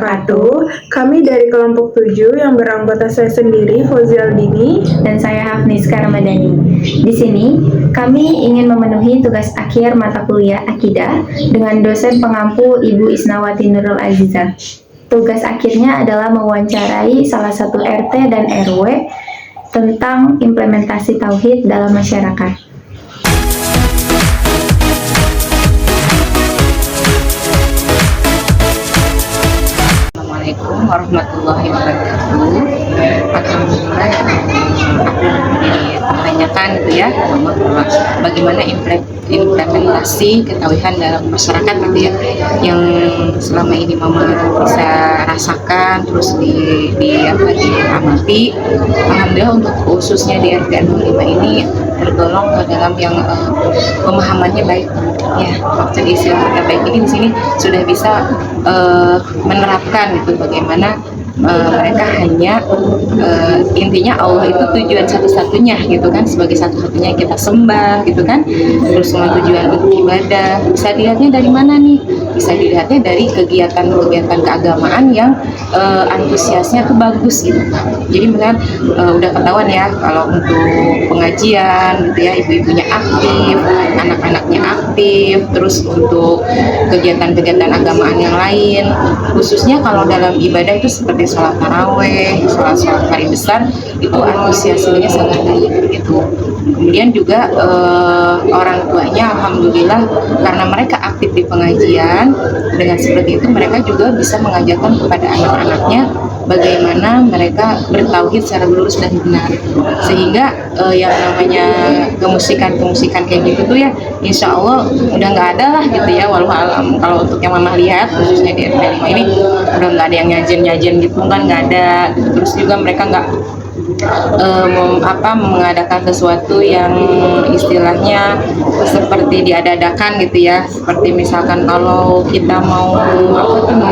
wabarakatuh. Kami dari kelompok 7 yang beranggota saya sendiri, Fauzial Dini. Dan saya Hafniska Ramadhani. Di sini, kami ingin memenuhi tugas akhir mata kuliah Akidah dengan dosen pengampu Ibu Isnawati Nurul Aziza. Tugas akhirnya adalah mewawancarai salah satu RT dan RW tentang implementasi tauhid dalam masyarakat. Assalamualaikum warahmatullahi wabarakatuh. Alhamdulillah ditanyakan gitu ya, bahwa bagaimana implementasi ketawihan dalam masyarakat gitu ya, yang selama ini Mama bisa rasakan terus diamati. Alhamdulillah untuk khususnya di RT 05 ini tergolong ke dalam yang pemahamannya baik ya. Maksud istilah kata baik ini di sini sudah bisa menerapkan gitu bagaimana mereka hanya intinya Allah itu tujuan satu-satunya gitu kan, sebagai satu-satunya yang kita sembah gitu kan. Terus semua tujuan untuk ibadah bisa dilihatnya dari mana nih? Bisa dilihatnya dari kegiatan-kegiatan keagamaan yang antusiasnya tuh bagus gitu. Jadi misalkan udah ketahuan ya kalau untuk pengajian gitu ya, ibu-ibunya aktif, anak-anaknya aktif. Terus untuk kegiatan-kegiatan agamaan yang lain, khususnya kalau dalam ibadah itu seperti sholat taraweh, sholat hari besar, itu antusiasmenya sangat baik gitu. Kemudian juga orang tuanya alhamdulillah karena mereka aktif di pengajian, dengan seperti itu mereka juga bisa mengajarkan kepada anak-anaknya bagaimana mereka bertauhid secara lurus dan benar, sehingga yang namanya kemusikan kayak gitu tuh ya insya Allah udah nggak ada lah gitu ya. Walau alam kalau untuk yang Mama lihat khususnya di RT 5 ini udah nggak ada yang nyajen gitu kan, nggak ada. Terus juga mereka nggak mengadakan sesuatu yang istilahnya seperti diadakan gitu ya, seperti misalkan kalau kita mau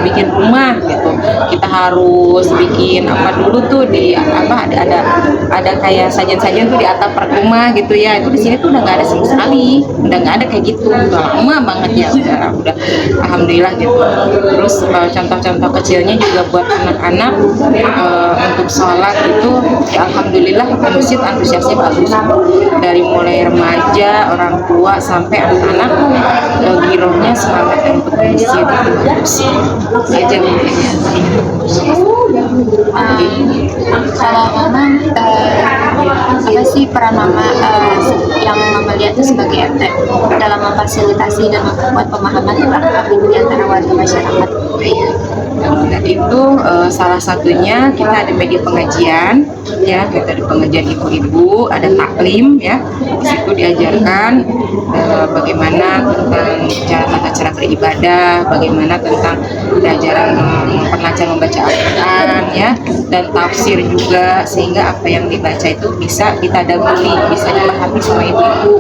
bikin rumah gitu, kita harus bikin dulu tuh di ada kayak sajian-sajian tuh di atap rumah gitu ya. Itu di sini tuh udah nggak ada sama sekali, udah nggak ada kayak gitu, udah lama banget ya, udah alhamdulillah gitu. Terus contoh-contoh kecilnya juga buat anak-anak untuk sholat itu ya alhamdulillah di masjid antusiasnya bagus, dari mulai remaja, orang tua sampai anak-anak girohnya semangat untuk masjid itu bagus aja mungkin ya. Kalau Mama, apa sih peran Mama yang Mama lihat itu sebagai RT dalam memfasilitasi dan memperkuat pemahaman tentang tauhid di antara warga masyarakat? Dan itu salah satunya kita ada media pengajian ya, kita ada pengajian ibu-ibu, ada taklim ya. Di situ diajarkan bagaimana tentang tata cara beribadah, bagaimana tentang pelajaran memperlancar membaca Al-Quran ya, dan tafsir juga, sehingga apa yang dibaca itu bisa ditadaburi, bisa dipahami sama ibu-ibu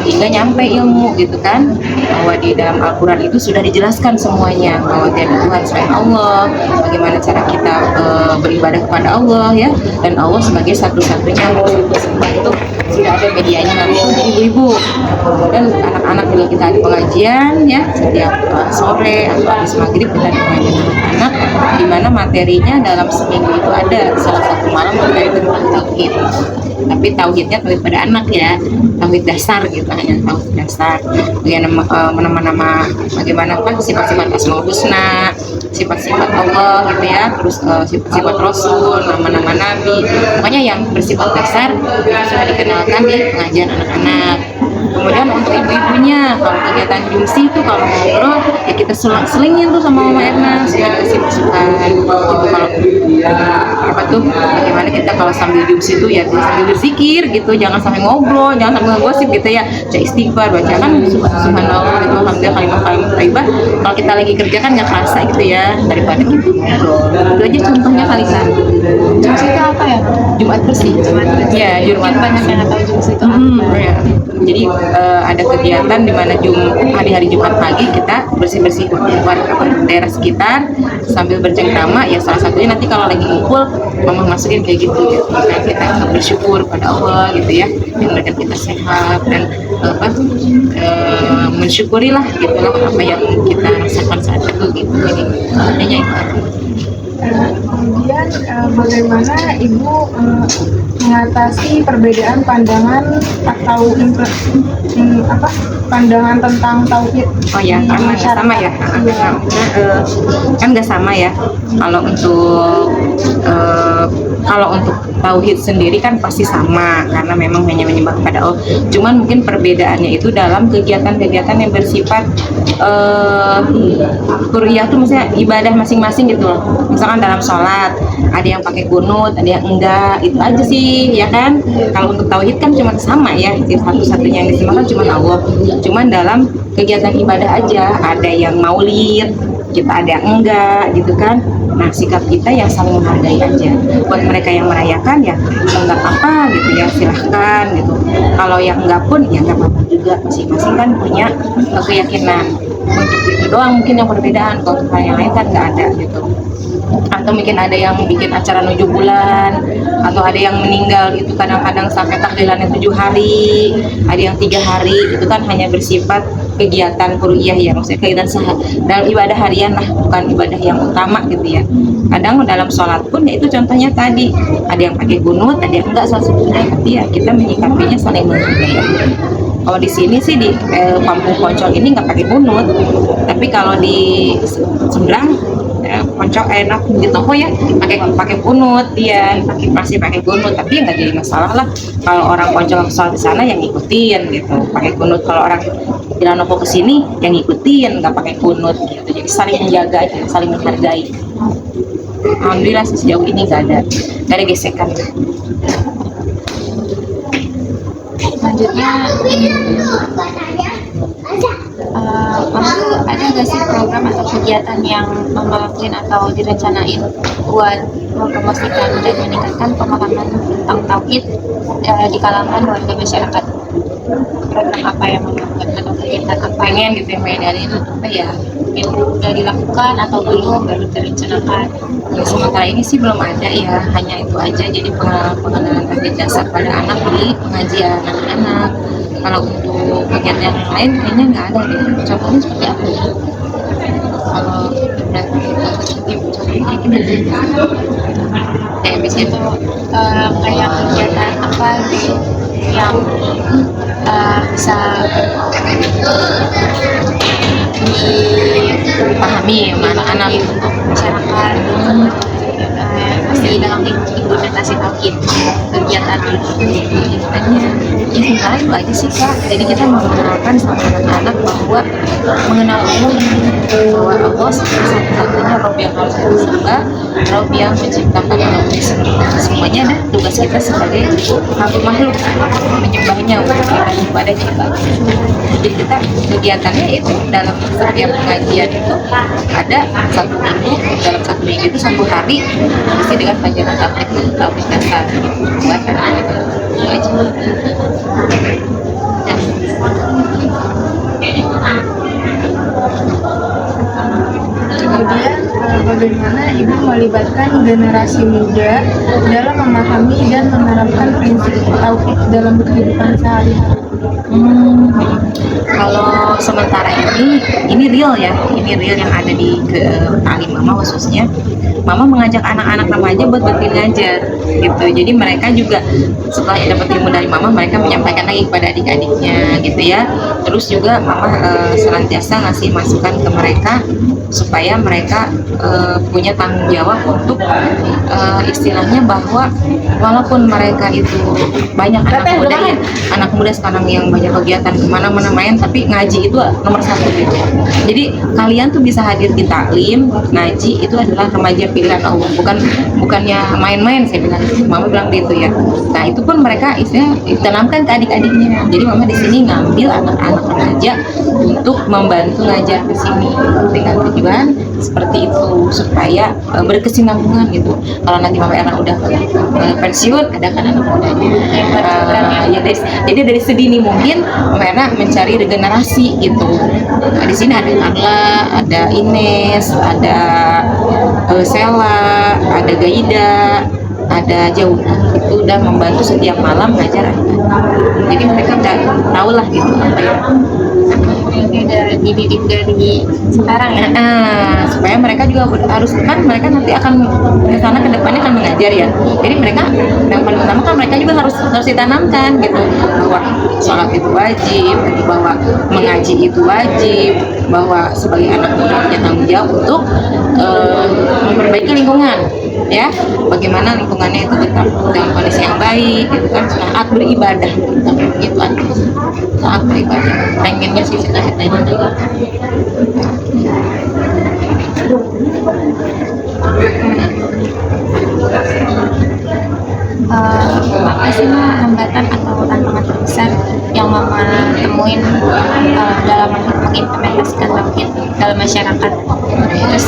hingga nyampe ilmu gitu kan, bahwa di dalam Al-Quran itu sudah dijelaskan semuanya bahwa tiada Tuhan selain Allah, bagaimana cara kita beribadah kepada Allah ya, dan Allah sebagai satu-satunya itu sudah ada medianya langsung dari ibu-ibu. Dan anak-anak juga kita ada pengajian ya setiap sore atau habis maghrib kita ada pengajian anak-anak, di mana materinya dalam seminggu itu ada salah satu malam materi tentang tauhid. Tapi tauhidnya tauhid pada anak ya, tauhid dasar gitu, hanya tauhid dasar. Nama-nama bagaimana kan sifat-sifat Asmaul Husna, sifat-sifat Allah gitu ya, terus sifat-sifat Rasul, nama-nama Nabi, pokoknya yang bersifat dasar sudah dikenalkan di pengajian anak-anak. Kemudian untuk ibu-ibunya, kalau kegiatan jumsi itu kalau ngobrol ya kita selingin tuh sama Mama Erna, sudah kasih masukan gitu. Kalau bagaimana kita kalau sambil jumsi itu ya sambil berzikir gitu, jangan sampai ngobrol, jangan sampai ngegosip gitu ya, baca istighfar, baca kan subhanallah gitu, alhamdulillah, kalimat-kalimat thayyibah. Kalau kita lagi kerja kan nggak kerasa gitu ya, daripada gitu ngobrol. Itu aja contohnya kali kan. Jumsi itu apa ya? Jumat bersih. Ya, Jumat banyak yang nggak tahu jumsi itu ya. Jadi ada kegiatan di mana hari-hari Jumat pagi kita bersih-bersih daerah sekitar sambil bercengkrama. Ya salah satunya nanti kalau lagi ngumpul mama masukin kayak gitu ya. Kita bersyukur pada Allah gitu ya, yang memberikan kita sehat dan mensyukurilah gitu lah apa yang kita rasakan saat itu gitu. Jadi intinya itu. Kemudian bagaimana Ibu mengatasi perbedaan pandangan atau pandangan tentang tauhid? Oh ya, di sama masyarakat? ya. Iya. Kan nggak sama ya. Kalau untuk tauhid sendiri kan pasti sama karena memang hanya menyembah kepada Allah. Cuman mungkin perbedaannya itu dalam kegiatan-kegiatan yang bersifat kuliah tuh misalnya ibadah masing-masing gitu loh. Misalkan dalam sholat ada yang pakai kunut, ada yang enggak, itu aja sih ya kan. Kalau untuk tauhid kan cuma sama ya, satu-satunya yang disembah kan cuma Allah. Cuman dalam kegiatan ibadah aja ada yang maulid, kita ada yang enggak gitu kan. Nah sikap kita yang saling menghargai aja. Buat mereka yang merayakan ya enggak apa gitu ya, silahkan gitu. Kalau yang enggak pun ya enggak apa-apa juga, masing-masing kan punya keyakinan. Untuk itu doang mungkin yang perbedaan, kalau untuk yang lain kan nggak ada gitu. Atau mungkin ada yang bikin acara 7 bulan, atau ada yang meninggal gitu kadang-kadang sampai takdilannya 7 hari, ada yang 3 hari, itu kan hanya bersifat kegiatan kuliah ya, maksudnya kegiatan dalam ibadah harian lah, bukan ibadah yang utama gitu ya. Kadang dalam sholat pun ya itu contohnya tadi, ada yang pakai kunut, ada yang enggak, salah satunya, tapi ya kita menyikapinya saling menghargai. Kalau di sini sih di Kampung Poncol ini nggak pakai kunut, tapi kalau di seberang Poncol enak di toko ya pakai kunut, dia masih pakai kunut, tapi nggak jadi masalah lah. Kalau orang Poncol soal di sana yang ikutin gitu pakai kunut, kalau orang Cilanopo ke sini yang ngikutin nggak pakai kunut gitu. Jadi saling menjaga aja, saling menghargai. Alhamdulillah sejauh ini nggak ada gesekan. Selanjutnya Mama tuh ada nggak sih program atau kegiatan yang Mama lakuin atau direncanain buat mempromosikan dan meningkatkan pemahaman tentang tauhid di kalangan warga masyarakat? Program apa yang Mama lakukan atau kegiatan apa? Pengen gitu ya, ngadain apa ya, Mungkin udah dilakukan atau belum, baru direncanakan? ya sementara ini sih belum ada ya, hanya itu aja. Jadi pengenalan tauhid dasar pada anak di pengajian anak-anak. Kalau untuk kegiatan yang lain kayaknya nggak ada deh. Contohnya seperti apa? Kalau Biasanya itu kayak kegiatan apa gitu yang bisa dipahami sama anak-anak itu. untuk masyarakat masih dalam implementasi tauhid kegiatan kegiatannya Ya sebenarnya itu aja sih Kak. Jadi kita mengenalkan sama anak-anak bahwa mengenal Allah, bahwa Allah satu-satunya Rabb yang harus kita sembah, Rabb yang menciptakan alam ini semua. Semuanya ada tugas kita sebagai makhluk menyembahnya, untuk kita ibadah kita. Jadi kita kegiatannya itu dalam setiap pengajian itu ada satu minggu, dalam satu minggu itu 1 hari isi dengan pelajaran tauhid dasar buat anak-anak itu aja. Kemudian bagaimana Ibu melibatkan generasi muda dalam memahami dan menerapkan prinsip tauhid dalam kehidupan sehari-hari? Kalau sementara ini real ya, ini real yang ada di Talim Mama khususnya. Mama mengajak anak-anak remaja buat berhenti ngajar gitu. Jadi mereka juga setelah dapat ilmu dari Mama, mereka menyampaikan lagi kepada adik-adiknya gitu ya. Terus juga Mama senantiasa ngasih masukan ke mereka supaya mereka punya tanggung jawab untuk istilahnya bahwa walaupun mereka itu banyak anak muda sekarang yang banyak kegiatan kemana-mana main, tapi ngaji itu nomor 1 gitu. Jadi kalian tuh bisa hadir di taklim, ngaji itu adalah remaja pilihan Allah, bukannya main-main. Saya bilang, Mama bilang gitu ya. Nah itu pun mereka istilahnya ditanamkan ke adik-adiknya. Jadi Mama di sini ngambil anak-anak remaja untuk membantu ngajar di sini dengan tujuan seperti itu supaya berkesinambungan gitu. Kalau nanti Mama Erna udah pensiun, ada kan anak mudanya yang Jadi dari sedini mungkin mereka mencari regenerasi gitu. Nah, di sini ada Carla, ada Ines, ada Sela, ada Gaida, ada Jauna. Itu udah membantu setiap malam ngajar anak-anak. Jadi mereka udah tahu lah gitu apa ya. Ini udah dididik dari sekarang ya. Supaya mereka juga harus kan mereka nanti akan ke sana ke depannya akan mengajar ya. Jadi mereka yang paling utama kan mereka juga harus ditanamkan gitu bahwa sholat itu wajib, bahwa mengaji itu wajib, bahwa sebagai anak muda punya tanggung jawab untuk memperbaiki lingkungan ya. Bagaimana lingkungannya itu tetap dalam kondisi yang baik gitu kan, saat beribadah gitu kan, saat beribadah pengennya sih cita-citanya gitu. Apa sih Mama hambatan atau tantangan terbesar yang Mama temuin dalam mengimplementasikan tauhid dalam masyarakat? Terus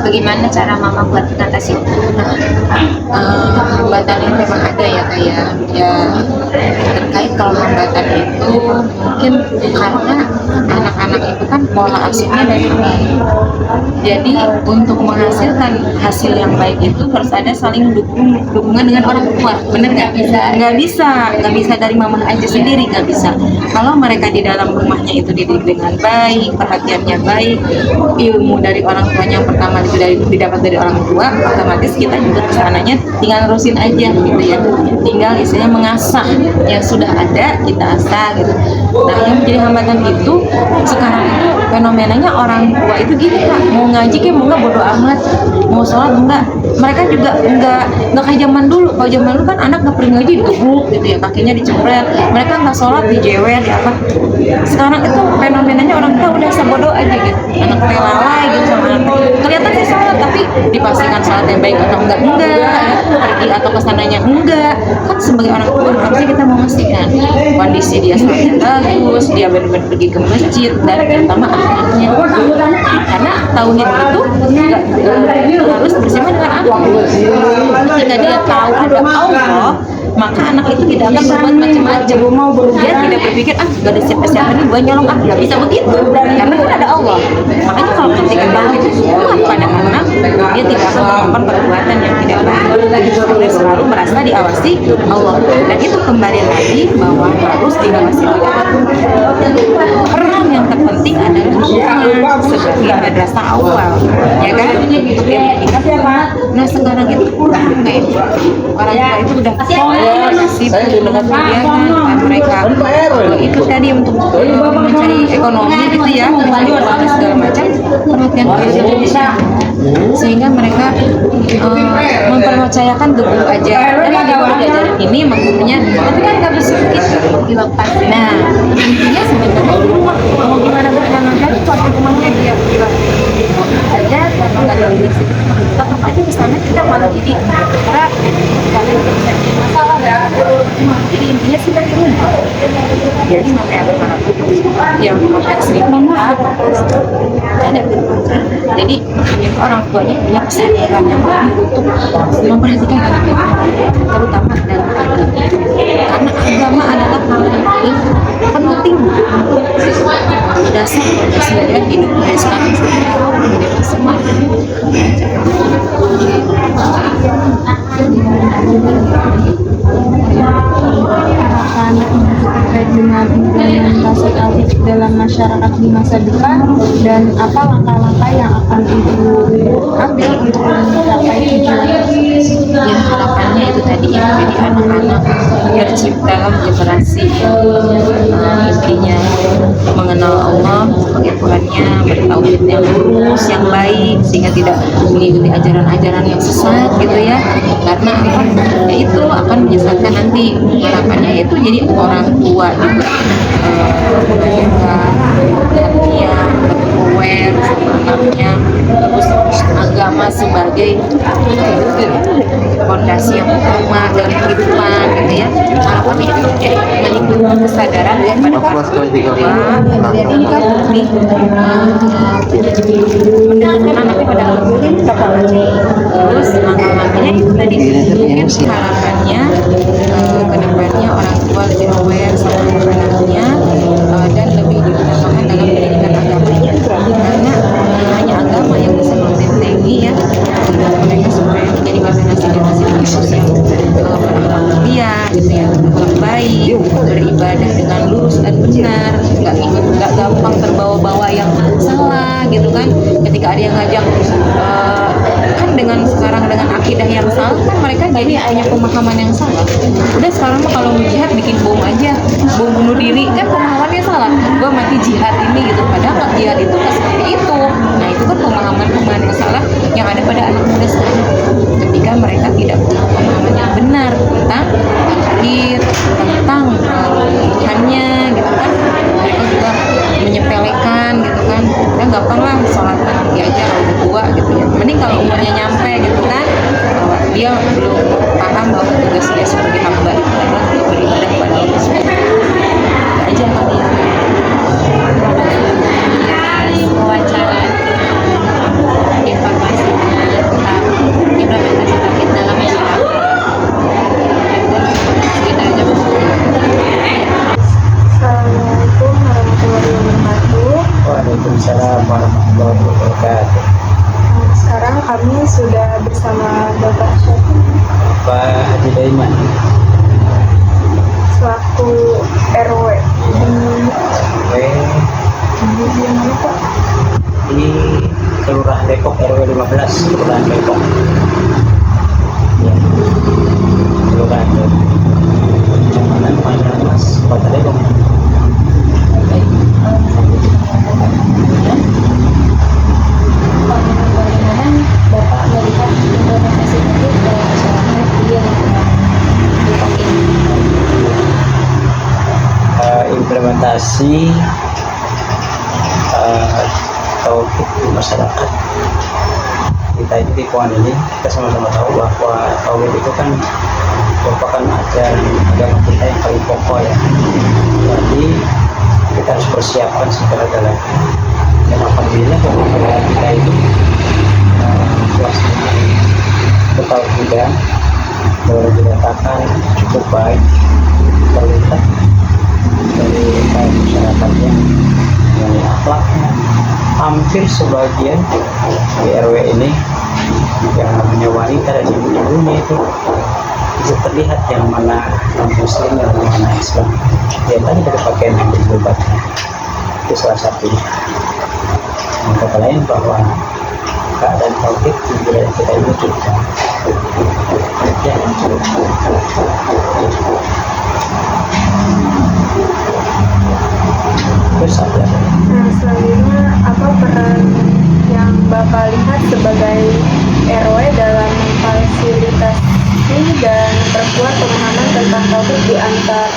bagaimana cara Mama buat mengatasi itu? Hambatan ini memang ada ya kayak ya terkait kalau hambatan itu mungkin karena anak-anak itu kan pola asuhnya dari rumah. Jadi untuk menghasilkan hasil yang baik itu harus ada saling dukungan dengan orang tua. Bener nggak? Nggak bisa dari mama aja sendiri, nggak bisa. Kalau mereka di dalam rumahnya itu dididik dengan baik, perhatiannya baik, ilmu dari orang tuanya yang pertama itu didapat dari orang tua, otomatis kita juga kesananya tinggal nerusin aja gitu ya. Tinggal istilahnya mengasah yang sudah ada kita asah gitu. Nah yang menjadi hambatan itu sekarang itu fenomenanya orang tua itu gini Kak, mau ngaji kayak mau nggak bodo amat, mau sholat enggak, mereka juga enggak kayak zaman dulu. Kalau zaman dulu kan anak nggak pergi ngaji digebuk gitu ya, kakinya dicempret, mereka nggak sholat dijewer di apa. Sekarang itu fenomenanya orang tua udah sebodoh aja gitu, anak lalai gitu sama anak kelihatan sih sholat tapi dipastikan sholat yang baik atau enggak ya, pergi atau kesananya enggak. Kan sebagai orang tua harusnya kita memastikan kondisi dia sholatnya bagus, dia benar-benar pergi ke masjid dan terutama akhlaknya, karena tauhid itu harus bersama dengan akhlak. Ketika dia tahu ada Allah, maka anak itu tidak akan berbuat macam-macam. Dia tidak berpikir gak ada siapa-siapa nih gue nyolong, nggak bisa begitu karena kan ada Allah. Makanya kalau ketika tahu itu sholat pada anak, dia tidak akan melakukan perbuatan yang tidak baik. Dia selalu merasa diawasi Allah, dan itu kembali lagi bahwa harus diawasi Allah. Peran yang terpenting adalah lingkungan sebagai madrasah awal, ya kan? Untuk dia mendidik. Nah sekarang itu kurang kayak orang tua itu udah sibuk dengan kegiatan mereka itu tadi untuk mencari ekonomi gitu ya, mencari uang segala macam, perhatian kepada sehingga mereka mempercayakan ke guru aja. Dan di guru ajaran ini maksudnya tapi kan nggak bisa begitu dilepas. Nah intinya sebenarnya mau gimana berjalan kalau rumahnya dia aja kalau nggak ada listrik tetap aja di sana kita malah jadi karena kalian bisa masalah ya. Jadi intinya sih dari rumah. Jadi sampai ada yang ekstrim ada. Jadi orang tuanya punya kesadaran yang untuk memperhatikan anak-anak, terutama dalam agama. Karena agama adalah hal yang paling penting dasar manusia hidup dari sekarang sampai semua. Anak terkait dengan implementasi tauhid dalam masyarakat di masa depan dan apa langkah-langkah yang akan Ibu ambil untuk mencapai tujuan. Ya harapannya itu tadi ya, jadi anak-anak terciptalah generasi intinya mengenal Allah sebagai Tuhannya, bertauhid yang lurus, yang baik, sehingga tidak mengikuti ajaran-ajaran yang sesat gitu ya. Karena ya itu akan menyesatkan nanti. Harapannya itu jadi orang tua juga perhatian, aware sama anaknya, terus agama agama sebagai fondasi yang utama dalam kehidupan gitu ya. Harapannya itu menimbulkan kesadaran kepada bahwa menikah nih mendekatkan anaknya pada Allah. Terus langkah-langkahnya itu tadi mungkin harapannya kedepannya orang tua lebih aware sama anak-anaknya dan lebih diutamakan dalam pendidikan agamanya, karena hanya agama yang bisa membentengi ya mereka supaya menjadi generasi penerus yang berakhlak mulia gitu ya, berakhlak baik, beribadah dengan lurus dan benar, nggak gampang terbawa-bawa yang salah gitu kan. Ketika ada yang ngajak kan dengan sekarang dengan akidah yang salah kan mereka jadi punya pemahaman yang salah. Udah sekarang mah kalau mau jihad bikin bom aja, bom bunuh diri, kan pemahamannya salah. Gua mati jihad ini gitu, padahal jihad itu nggak seperti itu. Nah itu kan pemahaman yang salah yang ada pada anak muda sekarang. Ketika mereka tidak punya pemahaman yang benar tentang akhir, tentang Tuhannya gitu kan, mereka juga menyepelekan gitu kan. Ya gampang lah sholat nanti aja kalau udah tua gitu ya. Mending kalau umurnya nyampe gitu kan, bahwa dia belum paham bahwa tugas dia sebagai hamba itu adalah untuk beribadah kepada Allah Subhanahu aja kali ya. Wawancara informasi tentang implementasi tauhid dalam masyarakat. Kita aja Assalamualaikum warahmatullahi wabarakatuh. Waalaikumsalam warahmatullahi wabarakatuh. Sekarang kami sudah bersama Bapak Syafiq Pak Haji Daiman selaku RW di mana Pak? di Kelurahan Depok RW 15 Kelurahan Depok. Ya. Kelurahan Depok. Kecamatan Panjangmas, Kota Depok. bagaimana Bapak melihat implementasi tauhid dalam masyarakat di lingkungan Depok ini? Implementasi tauhid di masyarakat kita itu di lingkungan ini, kita sama-sama tahu bahwa tauhid itu kan merupakan ajaran agama kita yang paling pokok ya. Jadi kita harus persiapkan segala-galanya. Dan alhamdulillah bahwa kita itu suasana ketauhidan boleh dikatakan cukup baik terlihat dari masyarakatnya, dari akhlaknya. Hampir sebagian di RW ini yang namanya wanita dan ibu-ibunya itu bisa terlihat yang mana non-muslim dan yang mana Islam. Ya tadi dari pakaian yang berjilbabnya itu salah satunya. Yang kata lain bahwa keadaan tauhid di wilayah kita ini cukup ya, terus apa? Nah, selanjutnya apa peran yang Bapak lihat sebagai RW dalam memfasilitasi dan memperkuat pemahaman tentang tauhid di antar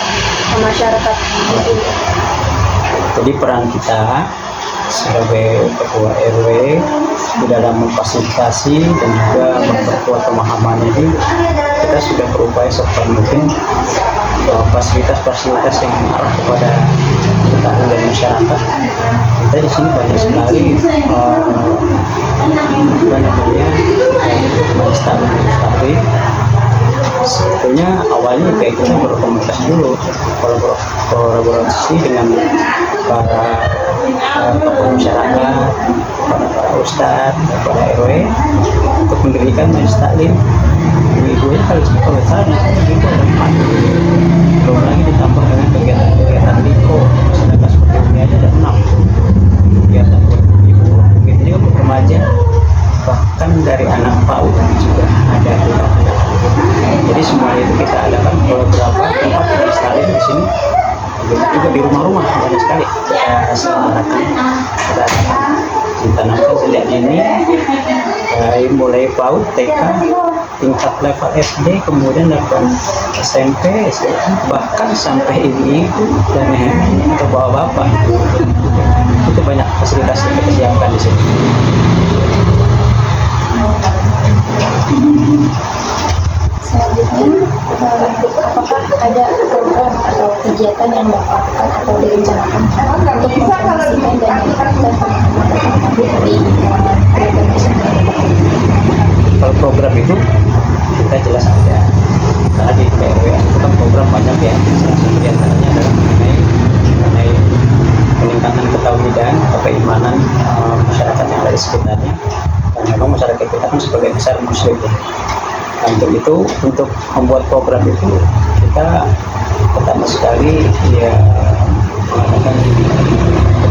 masyarakat di sini? Jadi peran kita sebagai ketua RW di dalam memfasilitasi dan juga memperkuat pemahaman ini, kita sudah berupaya seperti mungkin fasilitas-fasilitas yang mengarah kepada ketaatan dari masyarakat. Kita di sini banyak sekali majelis sebetulnya awalnya kayak kita berkomunikasi dulu, kolaborasi dengan para tokoh masyarakat, para ustadz, para RW untuk mendirikan majelis taklim. Ibu-ibunya kalau salah itu ada 4, belum lagi ditambah dengan kegiatan Liko, sedangkan seperti ini aja ada 6 kegiatan buat ibu, begitu juga untuk remaja, bahkan dari anak PAUD juga ada. Jadi semua itu kita adakan beberapa tempat majelis taklim di sini, begitu juga di rumah-rumah banyak sekali kita selenggarakan, kita ditanamkan sejak dini mulai PAUD, TK, tingkat level SD, kemudian level SMP, SMA, bahkan sampai ibu-ibu dan atau bapak-bapak. Itu banyak fasilitas yang kita siapkan di sini. Selanjutnya, apakah ada program atau kegiatan yang Bapak lakukan atau direncanakan untuk mempromosikan dan meningkatkan pemahaman di kalangan program tersebut? Kalau program itu kita jelas ada, karena di PRW itu kan program banyak ya. Salah satu diantaranya adalah mengenai peningkatan ketauhidan atau keimanan masyarakat yang ada di sekitarnya. Dan memang masyarakat kita kan sebagai besar muslim ya. Nah, untuk itu, untuk membuat program itu kita pertama sekali ya mengadakan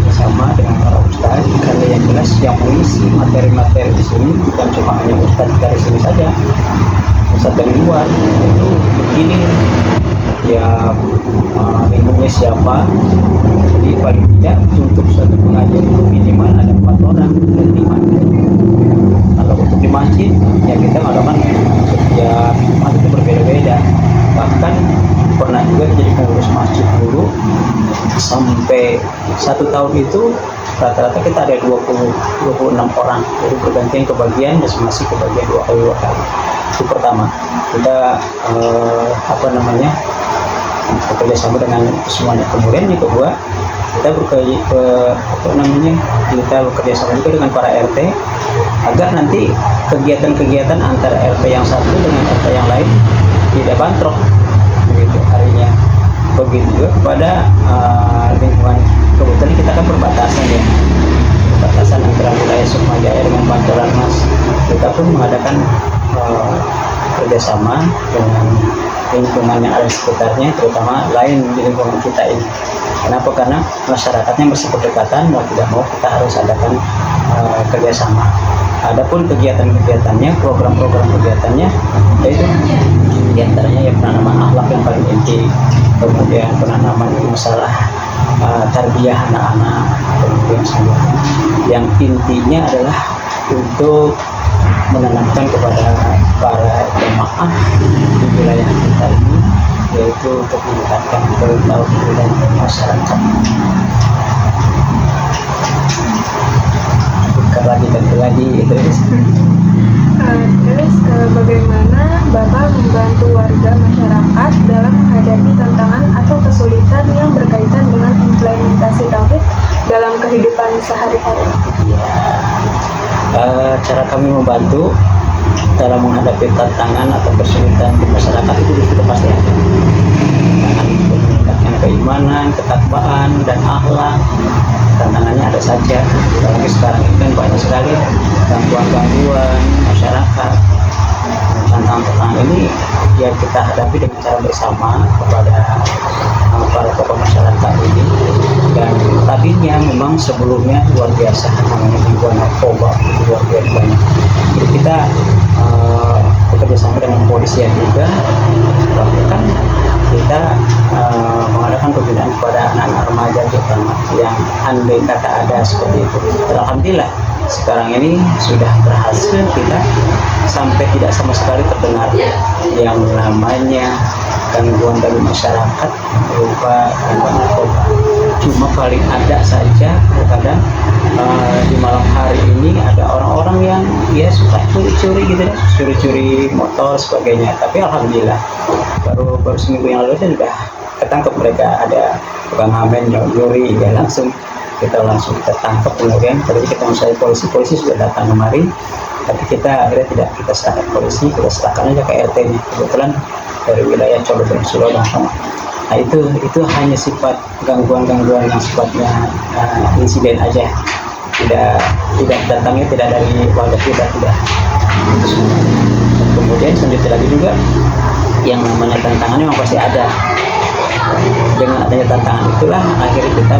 bersama dengan para ustadz, karena yang jelas yang mengisi materi-materi di sini bukan cuma hanya ustadz dari sini saja, ustadz dari luar itu begini ya, ilmunya siapa. Jadi paling tidak untuk suatu pengajian itu minimal ada 4 orang dan 5. Kalau untuk di masjid ya kita mengadakan setiap Jumat itu berbeda-beda. Bahkan pernah juga jadi pengurus masjid dulu sampai 1 tahun itu rata-rata kita ada 26 orang, jadi bergantian kebagian masing-masing kebagian 2 kali. Itu pertama, kita bekerja sama dengan semuanya. Kemudian yang kedua, kita kita bekerja sama juga dengan para RT agar nanti kegiatan-kegiatan antara RT yang satu dengan RT yang lain tidak bentrok begitu harinya. Begitu juga kepada lingkungan. Kebetulan kita kan perbatasan ya, perbatasan antara wilayah Sukmajaya dengan Banjarmasin. Kita pun mengadakan kerjasama dengan lingkungan yang ada di sekitarnya, terutama lain di lingkungan kita ini. Kenapa? Karena masyarakatnya masih berdekatan, mau tidak mau kita harus adakan kerjasama. Adapun kegiatan-kegiatannya, program-program kegiatannya, yaitu diantaranya ya penanaman akhlak yang paling inti, kemudian penanaman masalah tarbiyah anak-anak, kemudian semuanya. Yang intinya adalah untuk menanamkan kepada para jemaah di wilayah kita ini, yaitu untuk meningkatkan ketauhidan masyarakat. Bukan lagi tentu lagi itu. Terus bagaimana Bapak membantu warga masyarakat dalam menghadapi tantangan atau kesulitan yang berkaitan dengan implementasi tauhid dalam kehidupan sehari-hari? Cara kami membantu dalam menghadapi tantangan atau kesulitan di masyarakat itu sudah pasti ada. Tantangan untuk meningkatkan keimanan, ketakwaan, dan akhlak. Tantangannya ada saja. Apalagi sekarang ini kan banyak sekali gangguan-gangguan masyarakat. Tantangan-tantangan ini ya kita hadapi dengan cara bersama kepada para tokoh masyarakat ini. Dan tadinya memang sebelumnya luar biasa, namanya gangguan narkoba itu luar biasa banyak. Jadi kita bekerja sama dengan kepolisian juga, bahkan kita mengadakan pembinaan kepada anak-anak remaja terutama yang andai kata ada seperti itu. Alhamdulillah sekarang ini sudah berhasil kita sampai tidak sama sekali terdengar yang namanya gangguan dari masyarakat berupa gangguan narkoba. Cuma paling ada saja kadang di malam hari ini ada orang-orang yang ya suka curi-curi gitu ya, curi-curi motor sebagainya. Tapi alhamdulillah baru seminggu yang lalu sudah ketangkep mereka, ada tukang ngamen nyuri ya, kita langsung tangkap. Kemudian tadi kita mencari polisi sudah datang kemarin, tapi kita akhirnya tidak kita serahkan polisi, kita serahkan aja ke RT nya, kebetulan dari wilayah Colo dan Sulawesi. Nah itu hanya sifat gangguan-gangguan yang sifatnya insiden aja, tidak datangnya tidak dari warga kita, tidak. Kemudian selanjutnya lagi juga yang namanya tantangan memang pasti ada. Dengan adanya tantangan itulah akhirnya kita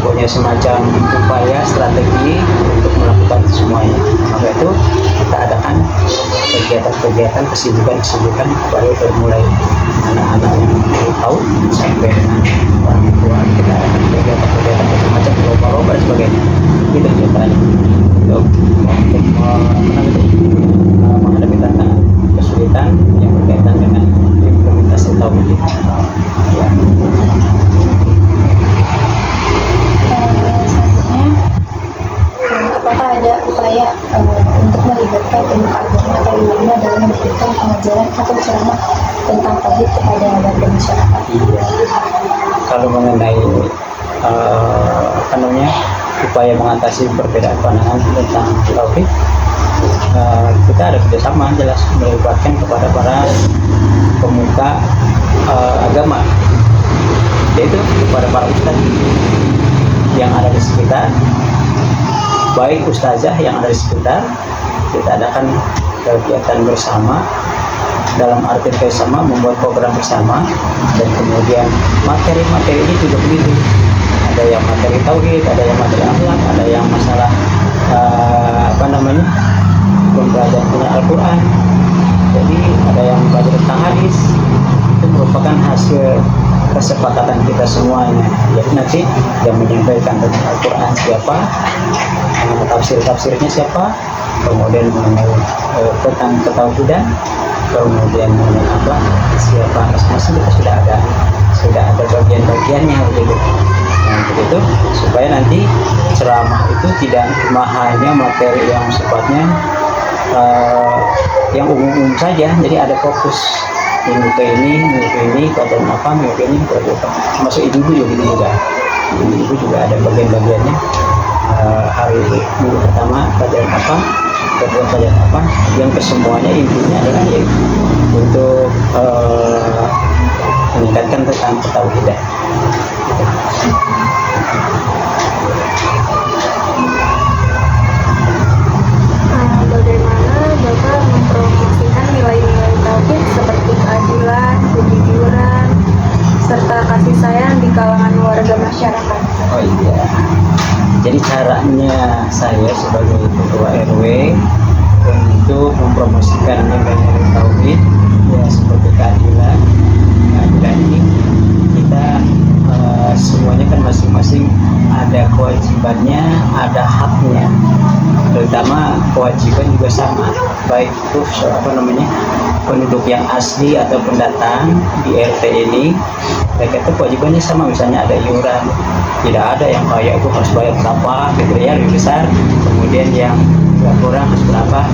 punya semacam upaya strategi untuk melakukan semuanya. Maka itu kita adakan kegiatan-kegiatan, kesibukan baru mulai anak-anak yang tahu sampai dengan orang tua. Kita adakan kegiatan-kegiatan macam lomba-lomba dan sebagainya. Itu diantaranya untuk menghadapi tantangan kesulitan yang berkaitan dengan implementasi tauhid. Ya. Selanjutnya, apakah ada upaya untuk mengajar atau berceramah tentang tauhid kepada warga masyarakat. Iya. Kalau mengenai apa namanya upaya mengatasi perbedaan pandangan tentang tauhid, kita ada kerjasama jelas melibatkan kepada para pemuka agama, yaitu kepada para ustadz yang ada di sekitar, baik ustazah yang ada di sekitar. Kita adakan kegiatan bersama, dalam arti bersama membuat program bersama, dan kemudian materi-materi ini juga begitu. Ada yang materi tauhid, ada yang materi akhlak, ada yang masalah pembelajaran tentang Al-Quran. Jadi ada yang belajar tentang hadis. Itu merupakan hasil kesepakatan kita semuanya. Jadi nanti yang menyampaikan tentang Al-Quran siapa, tafsir-tafsirnya siapa, kemudian mengenai tentang ketauhidan, kemudian mengenai akhlak siapa, masing-masing kita sudah ada bagian-bagiannya begitu. Nah, begitu supaya nanti ceramah itu tidak cuma hanya materi yang sifatnya yang umum-umum saja. Jadi ada fokus minggu ke ini, pelajaran apa, minggu ke ini, pelajaran apa. Termasuk ibu-ibu juga. Ibu-ibu juga ada bagian-bagiannya. Hari minggu pertama pelajaran apa, kedua pelajaran apa. Yang kesemuanya intinya adalah untuk meningkatkan tentang ketauhidan. Bagaimana Bapak mempromosikan nilai-nilai tauhid seperti keadilan, kejujuran, serta kasih sayang di kalangan warga masyarakat? Oh iya. Jadi caranya saya sebagai ketua RW untuk mempromosikan nilai-nilai tauhid ya seperti keadilan. Keadilan ini kita semuanya kan masing-masing ada kewajibannya, ada haknya. Terutama kewajiban juga sama, baik itu penduduk yang asli atau pendatang di RT ini, mereka itu kewajibannya sama. Misalnya ada iuran, tidak ada yang kaya itu harus bayar berapa gitu ya, lebih besar. Kemudian yang kurang harus berapa,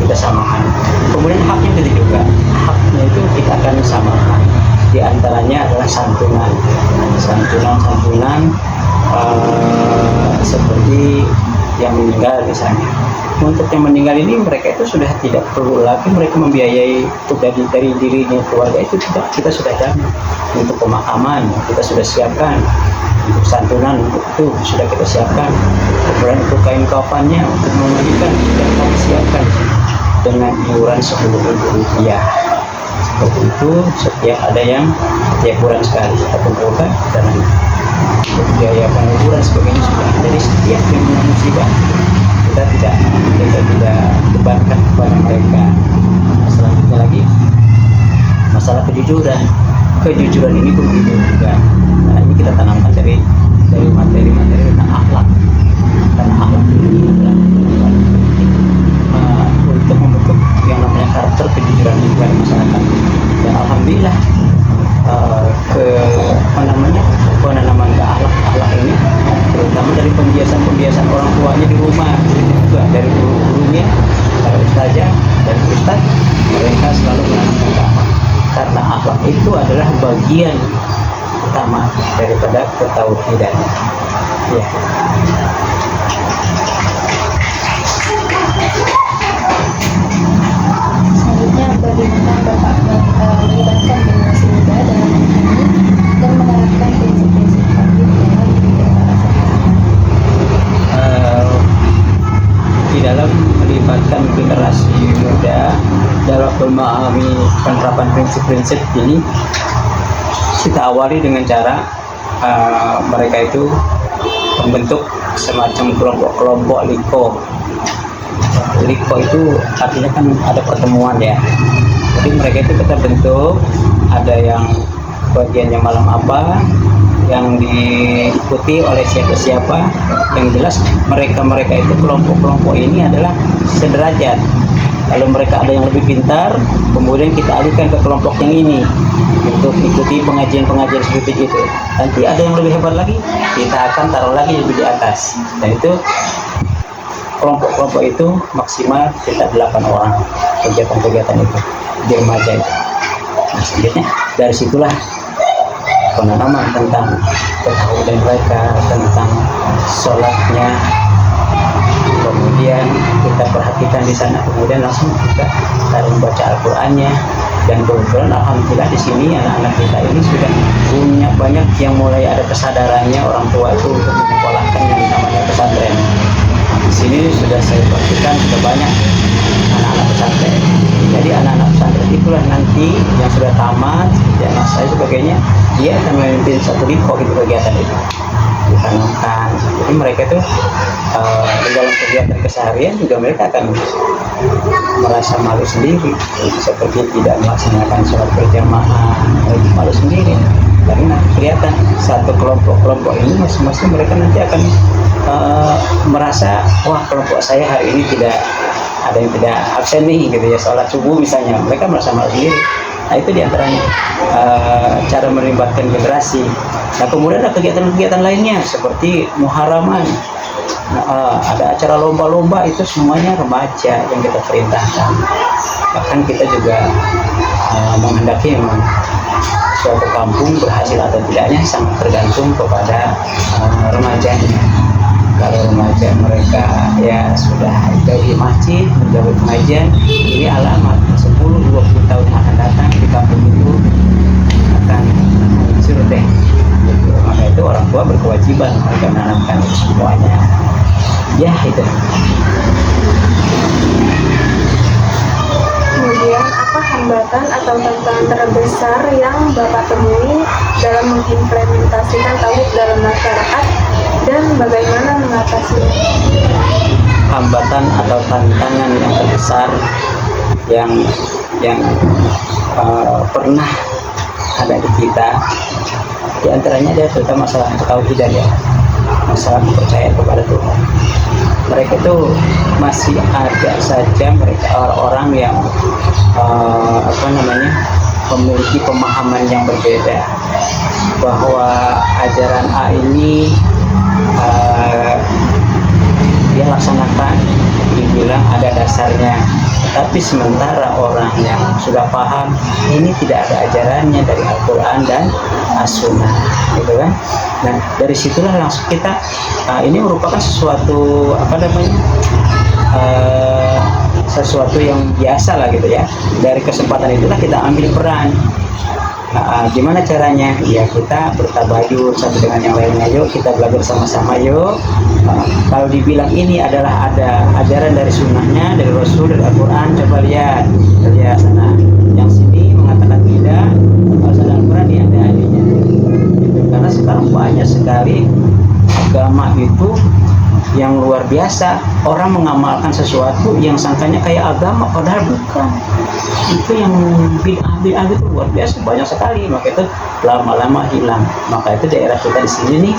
kita samakan. Kemudian haknya itu juga, haknya itu kita akan samakan. Di antaranya adalah santunan seperti yang meninggal misalnya. Untuk yang meninggal ini mereka itu sudah tidak perlu lagi mereka membiayai dari dirinya keluarga itu, tidak, kita sudah jamin. Untuk pemakaman kita sudah siapkan, untuk santunan untuk itu sudah kita siapkan, kemudian untuk kain kafannya untuk memandikan sudah kami siapkan dengan iuran Rp10.000. Seperti itu, setiap ada yang setiap bulan sekali kita kumpulkan dan biaya penguburan sebagainya sudah ada di setiap yang musibah. Kita tidak bebankan kepada mereka. Selanjutnya lagi masalah kejujuran ini pun begitu juga. Nah, ini kita tanamkan dari materi-materi tentang akhlak. Karena akhlak ini adalah untuk membentuk yang namanya karakter kejujuran di masyarakat. Dan alhamdulillah penanaman ke akhlak ini terutama dari pembiasan orang tuanya di rumah, juga dari guru-gurunya, para ustazah dan ustaz, mereka selalu menanamkan ke akhlak, karena akhlak itu adalah bagian utama daripada ketauhidan. Ya. Selanjutnya, bagaimana Bapak melibatkan generasi muda dalam memahami dan menerapkan prinsip-prinsip tauhid dalam kehidupan sehari-hari? Di dalam melibatkan generasi muda dalam memahami penerapan prinsip-prinsip ini, kita awali dengan cara mereka itu membentuk semacam kelompok-kelompok liko. Liko itu artinya kan ada pertemuan ya. Jadi mereka itu kita bentuk, ada yang bagiannya malam apa, yang diikuti oleh siapa-siapa. Yang jelas mereka itu kelompok-kelompok ini adalah sederajat. Kalau mereka ada yang lebih pintar, kemudian kita alihkan ke kelompok yang ini untuk ikuti pengajian-pengajian seperti itu. Nanti ada yang lebih hebat lagi, kita akan taruh lagi lebih di atas. Dan itu kelompok-kelompok itu maksimal kita 8 orang kegiatan-kegiatan itu di remaja itu. Nah, selanjutnya dari situlah penanaman tentang ketahuan mereka tentang sholatnya, kemudian kita perhatikan di sana, kemudian langsung kita taruh membaca Al-Qur'annya. Dan kebetulan alhamdulillah di sini anak-anak kita ini sudah punya banyak yang mulai ada kesadarannya orang tua itu untuk menyekolahkan yang namanya pesantren. Di sini sudah saya perhatikan sudah banyak anak-anak pesantren. Jadi anak-anak pesantren itulah nanti yang sudah tamat, seperti anak saya sebagainya, dia akan memimpin satu liko gitu kegiatan itu ditanamkan. Jadi mereka itu di dalam kegiatan keseharian juga mereka akan merasa malu sendiri, seperti tidak melaksanakan sholat berjamaah, itu malu sendiri karena kelihatan satu kelompok ini masing-masing mereka nanti akan merasa, wah kelompok saya hari ini tidak ada yang tidak absen nih gitu ya, sholat subuh misalnya, mereka merasa malu sendiri. Nah itu diantaranya cara melibatkan generasi. Nah kemudian ada kegiatan-kegiatan lainnya seperti muharaman. Nah, ada acara lomba-lomba, itu semuanya remaja yang kita perintahkan. Bahkan kita juga menghendaki memang suatu kampung berhasil atau tidaknya sangat tergantung kepada remajanya. Kalau remaja mereka ya sudah jauhi masjid, menjauhi pengajian, ini alamat 10-20 tahun yang akan datang di kampung itu akan hancur deh. Maka itu orang tua berkewajiban mereka menanamkan semuanya. Ya itu. Kemudian apa hambatan atau tantangan terbesar yang Bapak temui dalam mengimplementasikan tauhid dalam masyarakat dan bagaimana mengatasinya? Hambatan atau tantangan yang terbesar yang pernah ada di kita, di antaranya dia terutama masalah tauhid ya, masalah kepercayaan kepada Tuhan. Mereka itu masih ada saja mereka orang-orang yang memiliki pemahaman yang berbeda, bahwa ajaran A ini dia laksanakan, dibilang ada dasarnya, tapi sementara orang yang sudah paham ini tidak ada ajarannya dari Al-Quran dan As-Sunnah, gitu kan. Nah dari situlah langsung kita ini merupakan sesuatu sesuatu yang biasa lah gitu ya. Dari kesempatan itulah kita ambil peran. Gimana caranya? Ya kita bertabayun satu dengan yang lainnya, yuk kita belajar sama-sama yuk. Kalau dibilang ini adalah ada ajaran dari sunnahnya, dari Rasul, dari Al-Quran, coba lihat sana. Yang sini mengatakan tidak, kalau sana Al-Quran ya ada adanya. Karena sekarang banyak sekali agama itu yang luar biasa, orang mengamalkan sesuatu yang sangkanya kayak agama padahal bukan. Itu yang bid'ah itu luar biasa, banyak sekali. Maka itu lama-lama hilang. Maka itu daerah kita di sini nih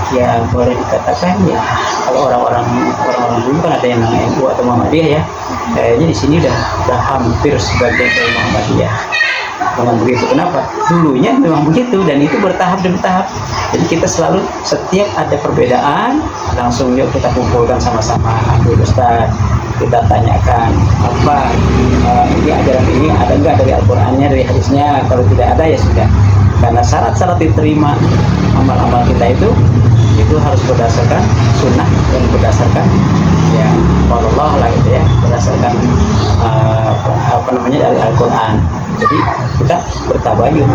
ya boleh dikatakan ya, kalau orang-orang dulu kan ada yang namanya NU atau Muhammadiyah ya, kayaknya di sini udah hampir sebagian dari Muhammadiyah. Memang begitu. Kenapa? Dulunya memang begitu dan itu bertahap demi tahap. Jadi kita selalu setiap ada perbedaan langsung yuk kita kumpulkan sama-sama, ambil Ustaz, kita tanyakan apa ini ajaran ini ada enggak dari Al-Qurannya, dari hadisnya. Kalau tidak ada ya sudah. Karena syarat-syarat diterima amal-amal kita itu harus berdasarkan sunnah dan berdasarkan ya Allah lah gitu ya, berdasarkan dari Al-Quran. Jadi kita bertabayun,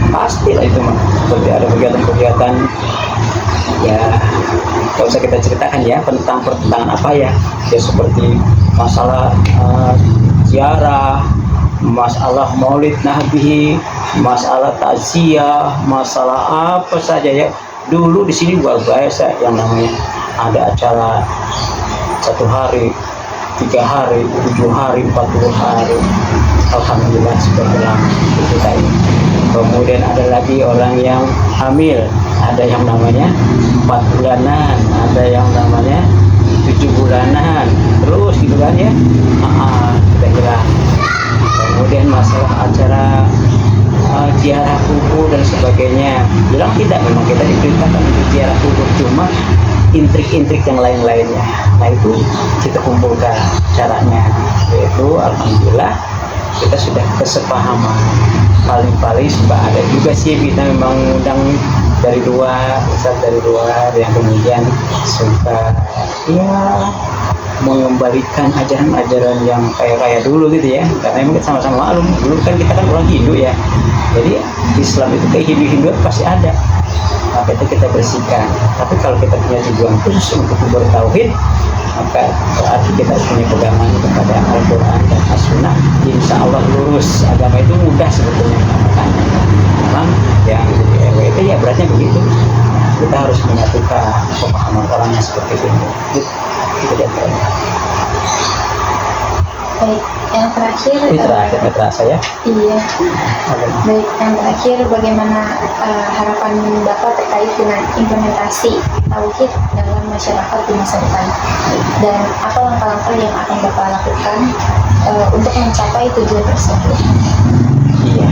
pastilah itu mah. Seperti ada kegiatan-kegiatan ya nggak usah kita ceritakan ya, tentang pertentangan apa ya, seperti masalah ziarah, masalah maulid nabi, masalah takziah, masalah apa saja ya. Dulu di sini luar biasa yang namanya ada acara 1 hari, 3 hari, 7 hari, 40 hari. Alhamdulillah sudah hilang kita ini. Kemudian ada lagi orang yang hamil, ada yang namanya 4 bulanan, ada yang namanya 7 bulanan, terus gitu kan ya. Sudah hilang. Kemudian masalah acara ziarah kubur dan sebagainya, bilang tidak, memang kita diperintahkan untuk ziarah kubur, cuma intrik-intrik yang lain-lainnya. Nah itu kita kumpulkan caranya, yaitu alhamdulillah kita sudah kesepahaman. Paling-paling suka ada juga sih kita memang undang dari luar, ustaz dari luar yang kemudian suka ya mengembalikan ajaran-ajaran yang kayak dulu gitu ya, karena memang kita sama-sama maklum dulu kan kita kan orang Hindu ya, jadi Islam itu kayak Hindu-Hindu pasti ada, maka itu kita bersihkan. Tapi kalau kita punya tujuan khusus untuk bertauhid, maka berarti kita punya pegangan kepada Al-Quran dan As-Sunnah, insya Allah lurus. Agama itu mudah sebetulnya, memang yang di RWT ya beratnya begitu, kita harus menyatukan pemahaman orang yang seperti ini. Itu dia. Baik, yang terakhir. Ini terakhir terasa ya. Iya. Baik, yang terakhir bagaimana harapan Bapak terkait dengan implementasi tauhid dalam masyarakat di masa depan, dan apa langkah-langkah yang akan Bapak lakukan untuk mencapai tujuan tersebut? Iya.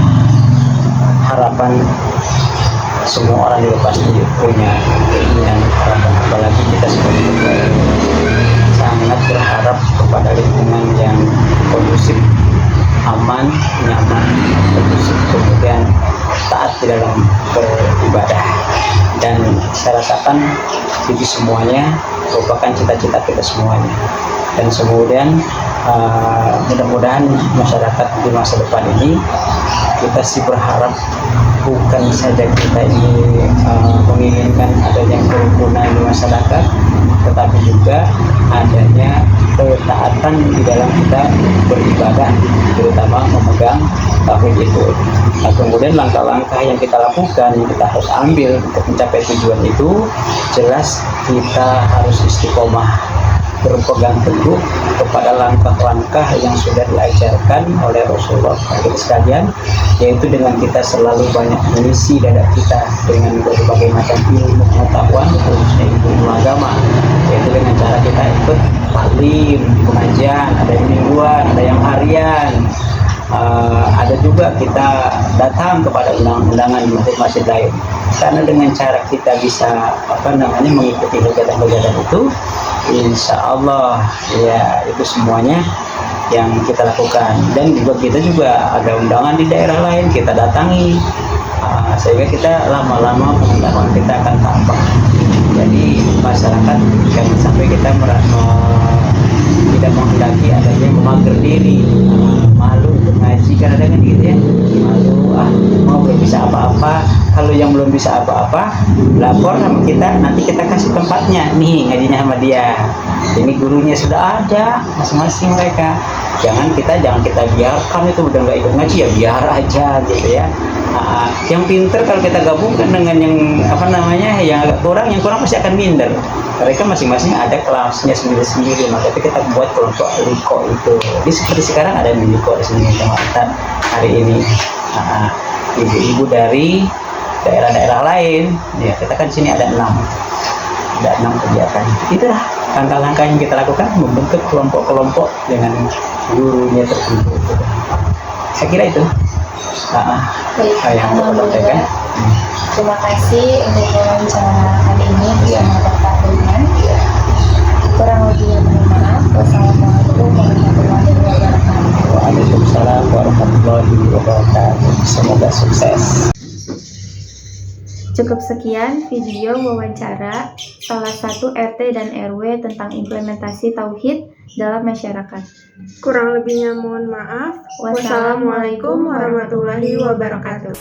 Harapan semua orang juga pasti punya keinginan, harapan, apalagi kita sebagai pegawai sangat berharap kepada lingkungan yang kondusif, aman, nyaman, kondusif, kemudian taat di dalam beribadah. Dan saya rasakan itu semuanya merupakan cita-cita kita semuanya. Dan kemudian mudah-mudahan masyarakat di masa depan ini kita sih berharap bukan saja kita ini menginginkan adanya kerukunan di masyarakat, tetapi juga adanya ketaatan di dalam kita beribadah, terutama memegang tauhid itu. Nah, kemudian langkah-langkah yang kita lakukan, yang kita harus ambil untuk mencapai tujuan itu, jelas kita harus istiqomah, berpegang teguh kepada langkah-langkah yang sudah diajarkan oleh Rasulullah sekalian, yaitu dengan kita selalu banyak mengisi dada kita dengan berbagai macam ilmu pengetahuan, khususnya ilmu agama, yaitu dengan cara kita ikut taklim, pengajian, ada yang mingguan, ada yang harian, ada juga kita datang kepada undangan di masjid-masjid lain. Karena dengan cara kita bisa mengikuti kegiatan-kegiatan itu, insya Allah ya itu semuanya yang kita lakukan. Dan juga kita juga ada undangan di daerah lain, kita datangi, sehingga kita lama-lama pengetahuan kita akan tambah. Jadi masyarakat jangan sampai kita tidak menghendaki adanya memager diri, malu untuk ngaji, karena dengan gitu ya, malu mau belum bisa apa-apa. Kalau yang belum bisa apa-apa, lapor sama kita, nanti kita kasih tempatnya, nih ngajinya sama dia, ini gurunya sudah ada masing-masing mereka. Jangan kita biarkan itu udah nggak ikut ngaji, ya biar aja gitu ya. Yang pinter kalau kita gabungkan dengan yang yang agak kurang, yang kurang pasti akan minder. Mereka masing-masing ada kelasnya sendiri-sendiri, maka kita buat kelompok liko itu. Jadi seperti sekarang ada liko di sini teman-teman hari ini. Ibu-ibu dari daerah-daerah lain, ya kita kan di sini ada 6 kegiatan. Itulah langkah-langkah yang kita lakukan, membentuk kelompok-kelompok dengan gurunya tertentu. Saya kira itu. Yang Alhamdulillah. Terima kasih untuk wawancara kali ini bersama Bapak Ruman. Kurang lebihnya mohon maaf. Wassalamualaikum warahmatullahi wabarakatuh. Waalaikumsalam warahmatullahi wabarakatuh. Semoga sukses. Cukup sekian video wawancara salah satu RT dan RW tentang implementasi tauhid dalam masyarakat. Kurang lebihnya mohon maaf. Wassalamualaikum warahmatullahi wabarakatuh.